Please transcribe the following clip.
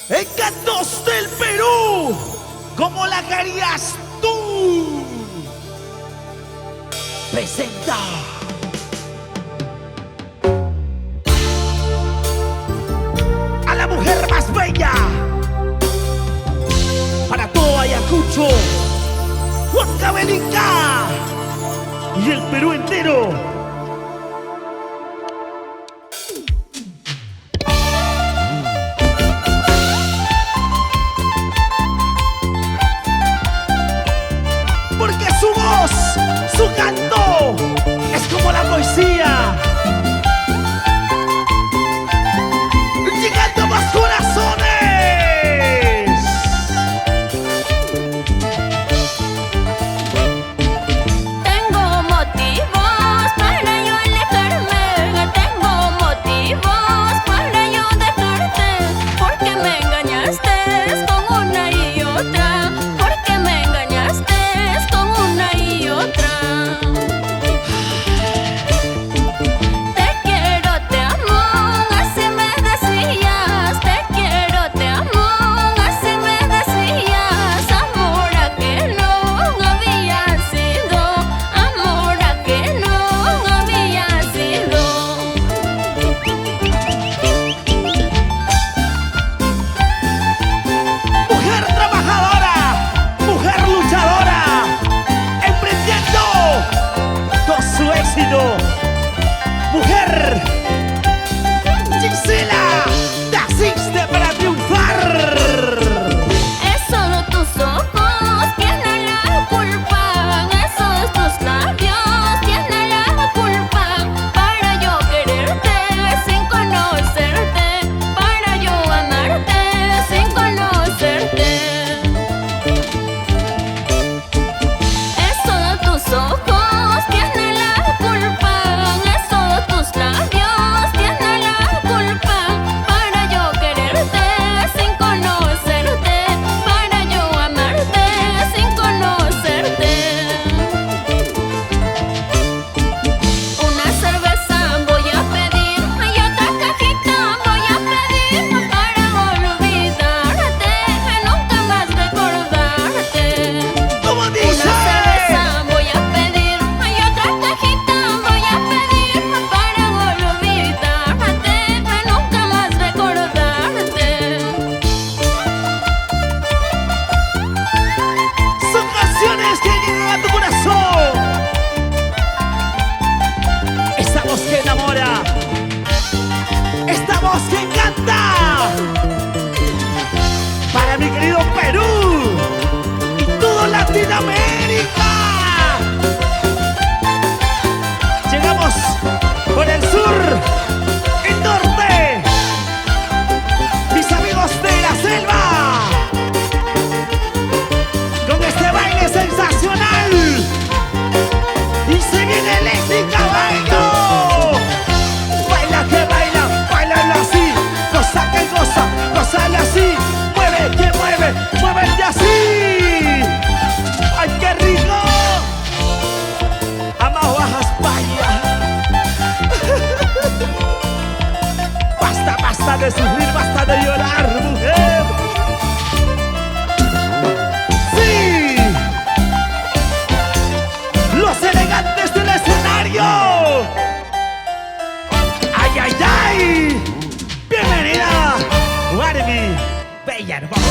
Encantos del Perú, ¿cómo la querías tú? Presenta a la mujer más bella para todo Ayacucho, Huancavelica y el Perú entero. Porque su voz, su canto, es como la poesía, llegando a más corazones. Tengo motivos para yo alejarme, tengo motivos para yo dejarte, porque me engañaste con una y otra, porque me engañaste con una y otra. Te quiero, te amo, así me decías. Te quiero, te amo, así me decías. Amor a que no había sido, amor a que no había sido. Mujer trabajadora, mujer luchadora, emprendiendo todo su éxito. Mujer, Gisela, naciste para triunfar. Es solo tus ojos tienen la culpa, esos tus labios tienen la culpa, para yo quererte sin conocerte, para yo amarte sin conocerte. Es solo tus ojos tienen la culpa, esos tus labios tienen la culpa, para yo quererte sin conocerte, para yo amarte sin conocerte. Una cerveza voy a pedir y otra cajita voy a pedir, para olvidarte, nunca más recordarte. ¿Cómo Una dice? cerveza voy a pedir y otra cajita voy a pedir, para olvidarte, nunca más recordarte. Son canciones que llegan a tu corazón. Esta voz que enamora, esta voz que encanta. Para mi querido Perú y todo Latinoamérica. Llegamos por el sur, el norte, mis amigos de la selva, con este baile sensacional. Y se viene eléctrica, bailo. Baila que baila, bailalo así. Goza que goza, gozale así. Mueve que mueve, muévete así. ¡Ay, qué rico! Amado Baja España. Basta, basta de sufrir, basta de llorar, mujer. ¡Sí! Los elegantes del escenario. ¡Ay, ay, ay! ¡Bienvenida, Barbie! Bella hermosa.